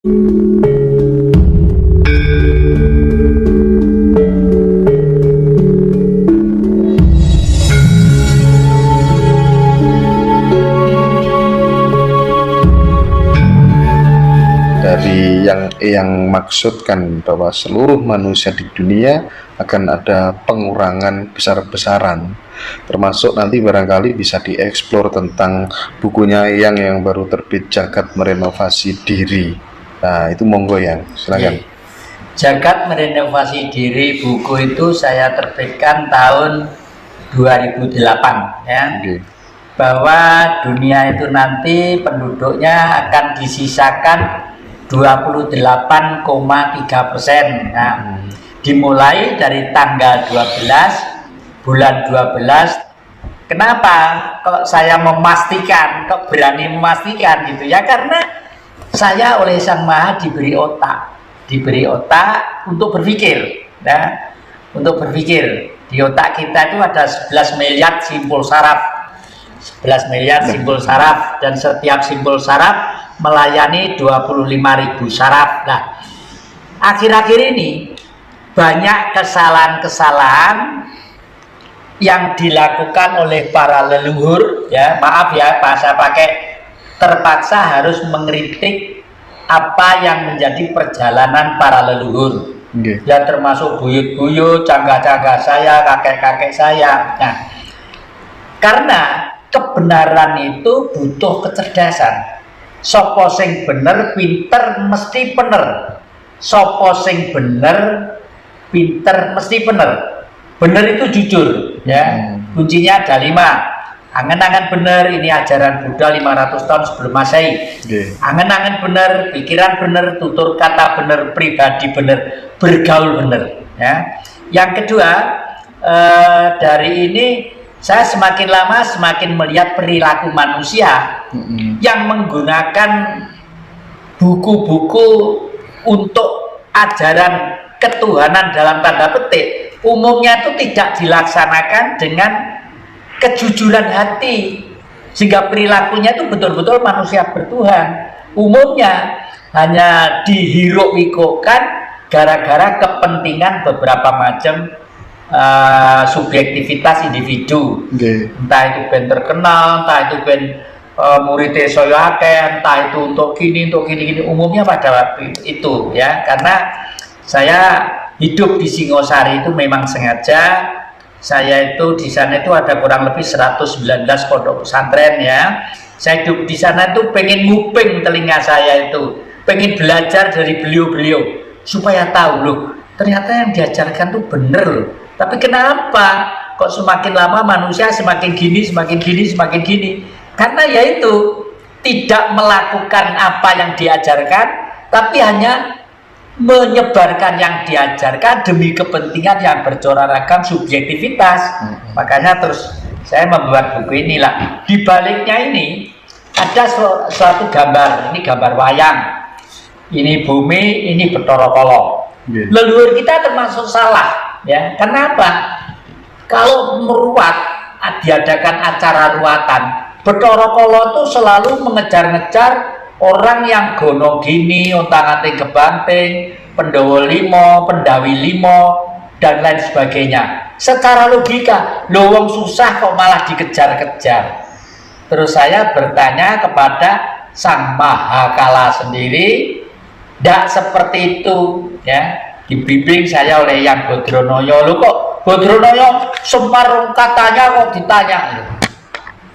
Dari yang maksudkan bahwa seluruh manusia di dunia akan ada pengurangan besar-besaran, termasuk nanti barangkali bisa dieksplor tentang bukunya yang baru terbit, Jagat Merenovasi Diri. Nah itu monggo yang silakan. Jagat Merenovasi Diri, buku itu saya terbitkan tahun 2008 ya. Bahwa dunia itu nanti penduduknya akan disisakan 28,3%. Nah, dimulai dari tanggal 12 bulan 12. Kenapa kok saya memastikan, kok berani memastikan gitu ya? Karena saya oleh Sang Maha diberi otak untuk berpikir. Nah, untuk berpikir di otak kita itu ada 11 miliar simpul saraf. 11 miliar simpul saraf, dan setiap simpul saraf melayani 25.000 saraf. Nah, akhir-akhir ini banyak kesalahan-kesalahan yang dilakukan oleh para leluhur ya, maaf ya saya pakai, terpaksa harus mengkritik apa yang menjadi perjalanan para leluhur. Ya termasuk buyut-buyut, cangga-cangga saya, kakek-kakek saya. Nah, karena kebenaran itu butuh kecerdasan. Sopo sing bener pinter mesti bener. Sopo sing bener pinter mesti bener. Bener itu jujur ya. Kuncinya ada 5. Angen-angen bener, ini ajaran Buddha 500 tahun sebelum Masehi. Angen-angen bener, pikiran bener, tutur kata bener, pribadi bener, bergaul bener ya. Yang kedua, dari ini saya semakin lama semakin melihat perilaku manusia yang menggunakan buku-buku untuk ajaran ketuhanan dalam tanda petik, umumnya itu tidak dilaksanakan dengan kejujuran hati, sehingga perilakunya itu betul-betul manusia bertuhan. Umumnya hanya dihiruk-pikukkan gara-gara kepentingan beberapa macam subjektivitas individu. Entah itu ben terkenal, entah itu ben muridnya saya akeh, entah itu untuk gini, umumnya pada waktu itu ya. Karena saya hidup di Singosari itu memang sengaja. Saya itu di sana itu ada kurang lebih 119 pondok pesantren ya. Saya hidup di sana itu pengen nguping telinga saya itu, pengen belajar dari beliau-beliau supaya tahu loh, ternyata yang diajarkan tuh bener loh. Tapi kenapa kok semakin lama manusia semakin gini? Karena yaitu tidak melakukan apa yang diajarkan, tapi hanya menyebarkan yang diajarkan demi kepentingan yang bercorak ragam subjektivitas. Makanya terus saya membuat buku inilah. Di baliknya ini ada suatu gambar, ini gambar wayang. Ini bumi, ini Bathara Kala. Leluhur kita termasuk salah. Ya, kenapa? Kalau meruat, diadakan acara ruatan, Bathara Kala itu selalu mengejar-ngejar orang yang gono gini, otak-atik kebanting, Pandhawa 5, Pendawi 5, dan lain sebagainya. Secara logika, loh wong susah kok malah dikejar-kejar. Terus saya bertanya kepada Sang Maha Kala sendiri, tidak seperti itu ya. Dibimbing saya oleh Yang Bodronoyo. Loh kok Bodronoyo Semar katanya kok ditanya loh.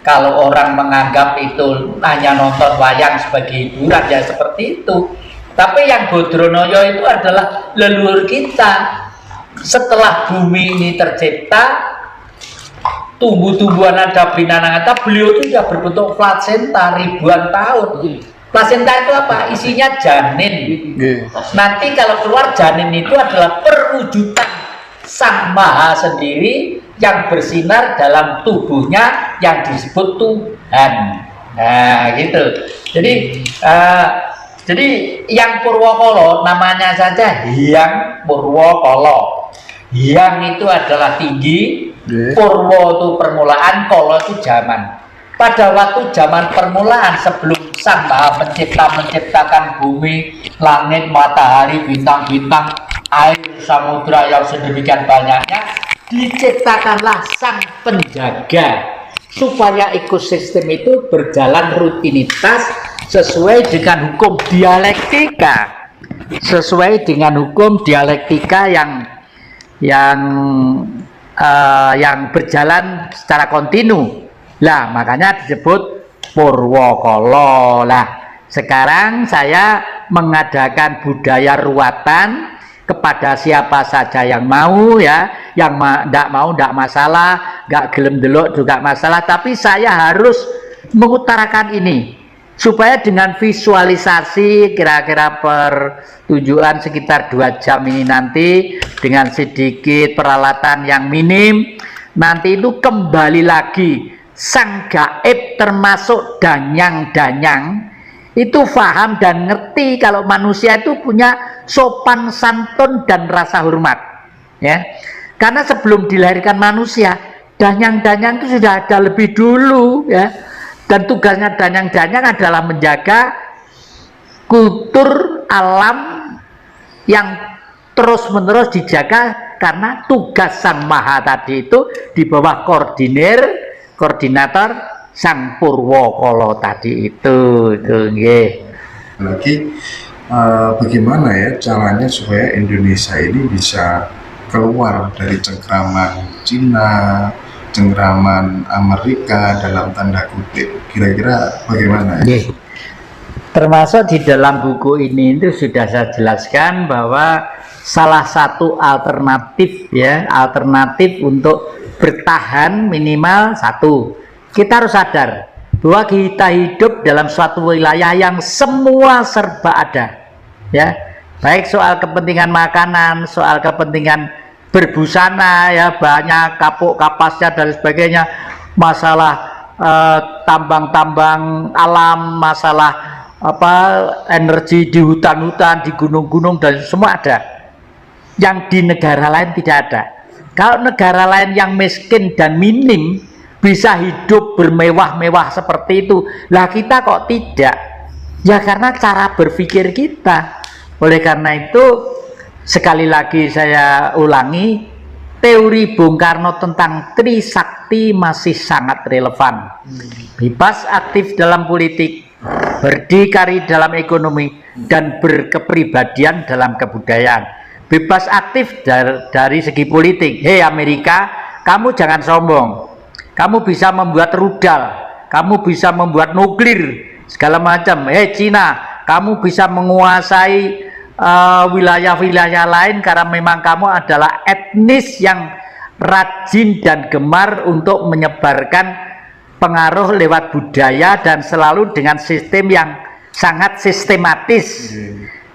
Kalau orang menganggap itu hanya nonton wayang sebagai hiburan ya seperti itu. Tapi Yang Bodronoyo itu adalah leluhur kita. Setelah bumi ini tercipta, tumbuh-tumbuhan ada binatang, beliau itu sudah berbentuk plasenta ribuan tahun. Plasenta itu apa? Isinya janin. Nanti kalau keluar janin itu adalah perwujudan Sang Maha sendiri yang bersinar dalam tubuhnya yang disebut Tuhan. Nah, gitu. Jadi yang Purwokala namanya saja Hyang Purwokala. Hyang itu adalah tinggi, Purwo itu permulaan, Kala itu zaman. pada waktu zaman permulaan sebelum Sang Maha Pencipta menciptakan bumi, langit, matahari, bintang-bintang, air, samudra yang sedemikian banyaknya, diciptakanlah Sang Penjaga supaya ekosistem itu berjalan rutinitas sesuai dengan hukum dialektika, yang berjalan secara kontinu. Lah makanya disebut Purwakala. Lah sekarang saya mengadakan budaya ruatan kepada siapa saja yang mau, ya, yang tidak mau tidak masalah, nggak gelem delok juga masalah, tapi saya harus mengutarakan ini supaya dengan visualisasi kira-kira pertunjukan sekitar 2 jam ini nanti dengan sedikit peralatan yang minim, nanti itu kembali lagi sang gaib termasuk danyang-danyang itu paham dan ngerti kalau manusia itu punya sopan santun dan rasa hormat, ya. Karena sebelum dilahirkan manusia, danyang-danyang itu sudah ada lebih dulu, ya. Dan tugasnya danyang-danyang adalah menjaga kultur alam yang terus-menerus dijaga, karena tugas Sang Maha tadi itu di bawah koordinator Sang Purwakala tadi itu nggih. Lagi bagaimana ya caranya supaya Indonesia ini bisa keluar dari cengkraman Cina, cengkraman Amerika dalam tanda kutip, kira-kira bagaimana ya? Termasuk di dalam buku ini itu sudah saya jelaskan bahwa salah satu alternatif, ya, alternatif untuk bertahan minimal satu, kita harus sadar bahwa kita hidup dalam suatu wilayah yang semua serba ada, ya, baik soal kepentingan makanan, soal kepentingan berbusana, ya, banyak kapuk kapasnya dan sebagainya, masalah tambang-tambang alam, masalah energi di hutan-hutan, di gunung-gunung, dan semua ada yang di negara lain tidak ada. Kalau negara lain yang miskin dan minim bisa hidup bermewah-mewah seperti itu, lah kita kok tidak? Ya karena cara berpikir kita. Oleh karena itu, sekali lagi saya ulangi, teori Bung Karno tentang Trisakti masih sangat relevan. Bebas aktif dalam politik, berdikari dalam ekonomi, dan berkepribadian dalam kebudayaan. Bebas aktif dari segi politik. Hei Amerika, kamu jangan sombong. Kamu bisa membuat rudal, kamu bisa membuat nuklir, segala macam. Hei Cina, kamu bisa menguasai wilayah-wilayah lain karena memang kamu adalah etnis yang rajin dan gemar untuk menyebarkan pengaruh lewat budaya dan selalu dengan sistem yang sangat sistematis.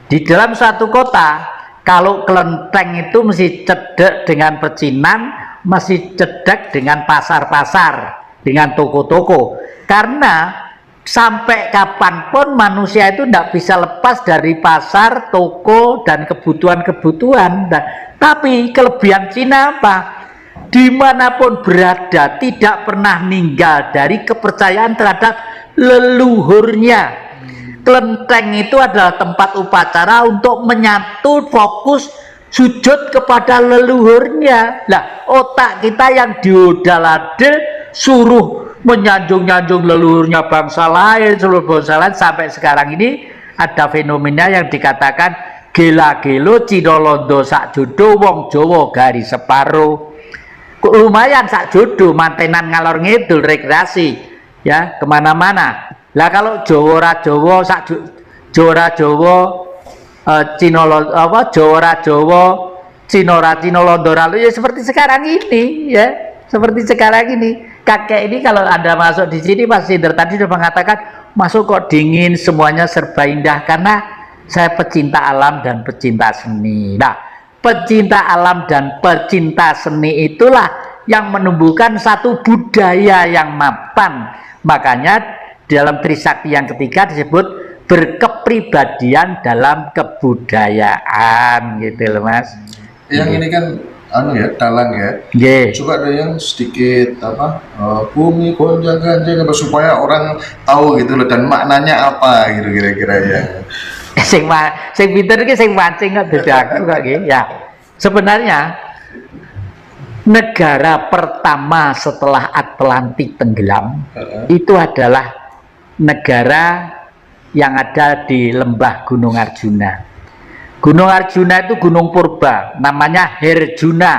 Di dalam suatu kota, kalau kelenteng itu mesti cedek dengan pecinan, mesti cedek dengan pasar-pasar, dengan toko-toko. Karena sampai kapanpun manusia itu tidak bisa lepas dari pasar, toko, dan kebutuhan-kebutuhan. Tapi kelebihan Cina apa? Dimanapun berada tidak pernah meninggal dari kepercayaan terhadap leluhurnya. Kelenteng itu adalah tempat upacara untuk menyatu fokus sujud kepada leluhurnya. Lah otak kita yang diodalade suruh menyanjung-nyanjung leluhurnya bangsa lain, seluruh bangsa lain, sampai sekarang ini ada fenomena yang dikatakan gela-gelo Cina londo sak jodo wong Jawa garis separo. Lumayan sak jodo mantenan ngalor ngidul rekreasi, ya, kemana-mana. Lah kalau Jawa Jawa sak Jawa Jawa Cina Jawa Cina londo ya seperti sekarang ini, ya, seperti sekarang ini. Kakek ini kalau Anda masuk di sini, Mas Indra tadi sudah mengatakan masuk kok dingin, semuanya serba indah, karena saya pecinta alam dan pecinta seni. Nah, pecinta alam dan pecinta seni itulah yang menumbuhkan satu budaya yang mapan. Makanya dalam Trisakti yang ketiga disebut berkepribadian dalam kebudayaan, gitu loh Mas. Yang ini kan anu ya, dalang ya. Nggih. Coba ada yang sedikit apa bumi gonjang ganjing apa supaya orang tahu gitu loh dan maknanya apa gitu kira-kira ya. Sing pinter iki sing mancing kok dadi aku kok nggih. Ya. Sebenarnya negara pertama setelah Atlantik tenggelam itu adalah negara yang ada di lembah Gunung Arjuna. Gunung Arjuna itu gunung purba, namanya Herjuna.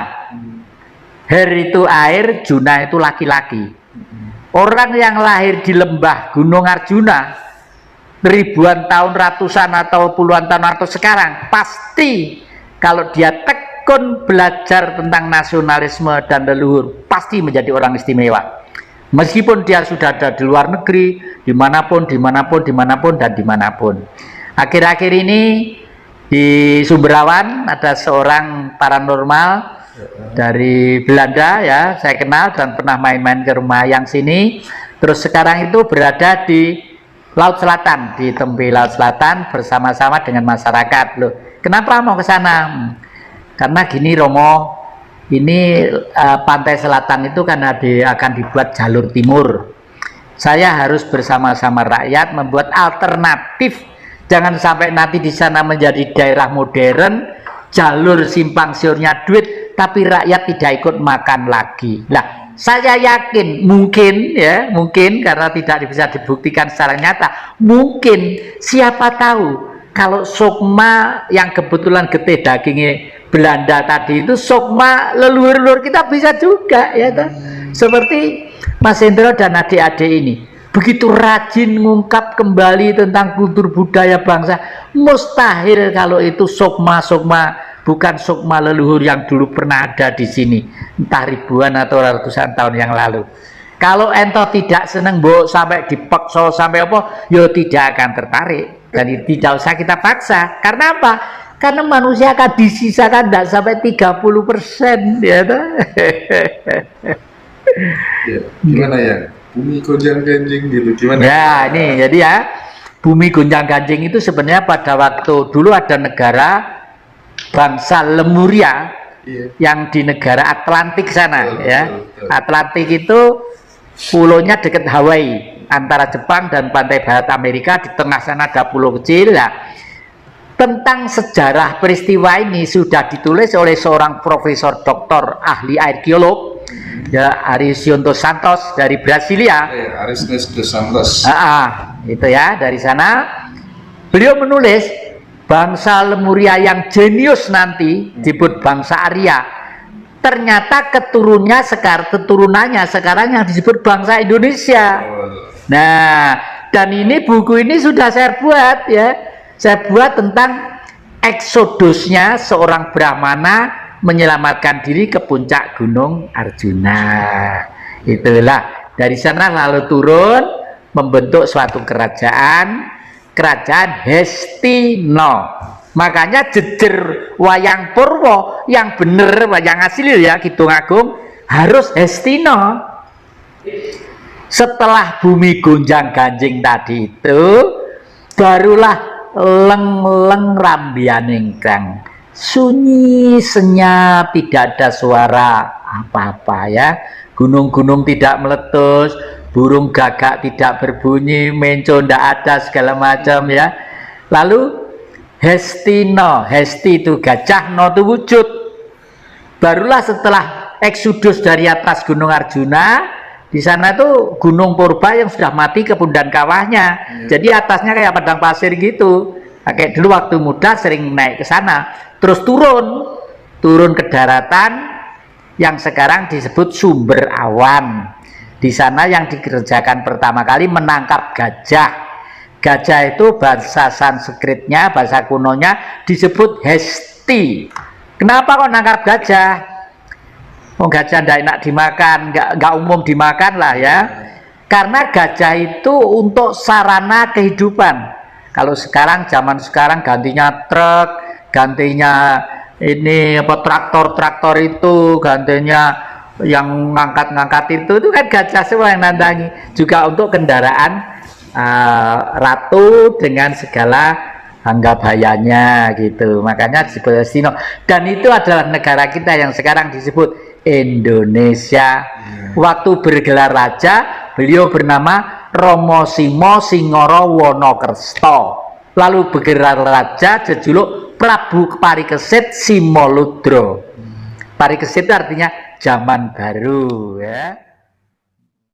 Her itu air, Juna itu laki-laki. Orang yang lahir di lembah Gunung Arjuna ribuan tahun, ratusan atau puluhan tahun atau sekarang, pasti kalau dia tekun belajar tentang nasionalisme dan leluhur, pasti menjadi orang istimewa. Meskipun dia sudah ada di luar negeri, dimanapun, dan dimanapun. Akhir-akhir ini di Sumberawan ada seorang paranormal dari Belanda ya, saya kenal dan pernah main-main ke rumah yang sini. Terus sekarang itu berada di Laut Selatan, di tepi Laut Selatan bersama-sama dengan masyarakat. Loh, kenapa mau ke sana? Karena gini Romo, ini pantai selatan itu kan akan dibuat jalur timur. Saya harus bersama-sama rakyat membuat alternatif. Jangan sampai nanti di sana menjadi daerah modern, jalur simpang siurnya duit, tapi rakyat tidak ikut makan lagi. Lah, saya yakin mungkin karena tidak bisa dibuktikan secara nyata, mungkin siapa tahu kalau sukma yang kebetulan getih dagingnya Belanda tadi itu sukma leluhur-leluhur kita bisa juga ya toh. Seperti Mas Hendro dan adik-adik ini begitu rajin mengungkap kembali tentang kultur budaya bangsa, mustahil kalau itu sukma bukan sukma leluhur yang dulu pernah ada di sini entah ribuan atau ratusan tahun yang lalu. Kalau ento tidak seneng mbok sampai dipaksa sampai apa, ya tidak akan tertarik. Dan tidak usah kita paksa. Karena apa? Karena manusia akan disisakan tidak sampai 30% ya. Ya, gimana ya? Bumi gonjang ganjing gitu gimana? Ya, ini jadi ya, bumi gonjang ganjing itu sebenarnya pada waktu dulu ada negara bangsa Lemuria yang di negara Atlantik sana ya. Atlantik itu pulaunya dekat Hawaii antara Jepang dan pantai barat Amerika, di tengah sana ada pulau kecil lah. Tentang sejarah peristiwa ini sudah ditulis oleh seorang profesor doktor ahli arkeolog ya, Aristion dos Santos dari Brasilia. Aristion dos Santos. Itu ya, dari sana beliau menulis bangsa Lemuria yang jenius nanti disebut bangsa Arya. Ternyata keturunannya sekarang yang disebut bangsa Indonesia. Nah, dan ini buku ini sudah saya buat ya. Saya buat tentang eksodusnya seorang Brahmana menyelamatkan diri ke puncak Gunung Arjuna. Itulah dari sana lalu turun membentuk suatu kerajaan Hestino. Makanya jejer wayang Purwo yang bener wayang asli ya Kidung Agung harus Hestino. Setelah bumi gonjang ganjing tadi itu barulah leng-leng rambianing kang sunyi senyap, tidak ada suara apa-apa ya. Gunung-gunung tidak meletus, burung gagak tidak berbunyi, menco tidak ada segala macam ya. Lalu Hestino, Hesti itu gajah, no itu wujud. Barulah setelah eksodus dari atas Gunung Arjuna, di sana tuh gunung purba yang sudah mati kebun dan kawahnya. Jadi atasnya kayak padang pasir gitu. Kayak dulu waktu muda sering naik ke sana, terus turun ke daratan yang sekarang disebut Sumber Awan. Di sana yang dikerjakan pertama kali menangkap gajah. Gajah itu bahasa Sanskritnya, bahasa kunonya disebut Hesti. Kenapa kok nangkap gajah? Oh, gajah tidak enak dimakan, nggak umum dimakan lah ya. Karena gajah itu untuk sarana kehidupan. Kalau sekarang, zaman sekarang gantinya truk, gantinya ini apa traktor itu, gantinya yang ngangkat itu kan gajah semua yang nandangi. Juga untuk kendaraan ratu dengan segala Anggabayanya gitu. Makanya disebut Sino. Dan itu adalah negara kita yang sekarang disebut Indonesia. Waktu bergelar raja, beliau bernama Romo Simo Singoro Wonokerto. Lalu bergelar raja jejuluk Prabu Parikesit Simoludro. Parikesit itu artinya zaman baru ya.